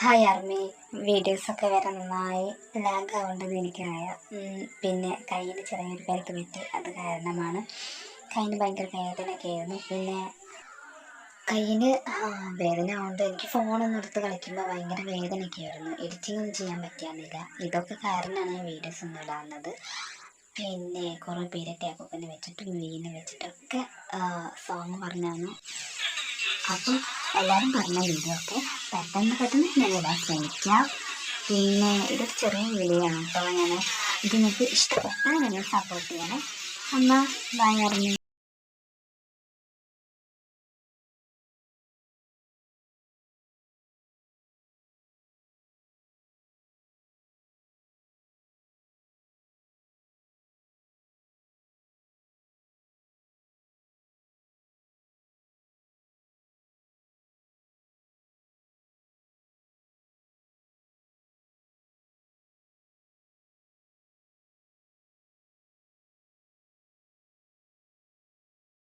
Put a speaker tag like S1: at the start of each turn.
S1: Hi army. വീഡിയോസൊക്കെ വരെ നന്നായി ലാഗ് ആവേണ്ടത് എനിക്കറിയാം. പിന്നെ കയ്യിൽ ചെറിയൊരു പരിക്ക് പറ്റി, അത് കാരണമാണ്. കയ്യിൽ ഭയങ്കര വേദനയൊക്കെ ആയിരുന്നു. പിന്നെ കയ്യിൽ വേദന ആവുകൊണ്ട് എനിക്ക് ഫോണൊന്നും എടുത്ത് കളിക്കുമ്പോൾ ഭയങ്കര വേദനയൊക്കെ ആയിരുന്നു. എഡിറ്റിംഗ് ഒന്നും ചെയ്യാൻ പറ്റിയിരുന്നില്ല. ഇതൊക്കെ കാരണമാണ് ഞാൻ വീഡിയോസ് ഒന്നും ഇടാവുന്നത്. പിന്നെ കുറേ പേര് ടേപ്പൊക്കെ വെച്ചിട്ടും വീണ് വെച്ചിട്ടൊക്കെ സോങ് പറഞ്ഞാണ്. അപ്പം എല്ലാവരും പറഞ്ഞ വീഡിയോ ഒക്കെ പെട്ടെന്ന് ഞാൻ ഇടാൻ ശ്രമിക്കാം. പിന്നെ ഇതൊരു ചെറിയ വീഡിയോ ആണ് കേട്ടോ. ഇത് നിങ്ങൾക്ക് ഇഷ്ടപ്പെട്ടാൽ നിങ്ങൾ സപ്പോർട്ട് ചെയ്യണം. എന്നാൽ ബൈ.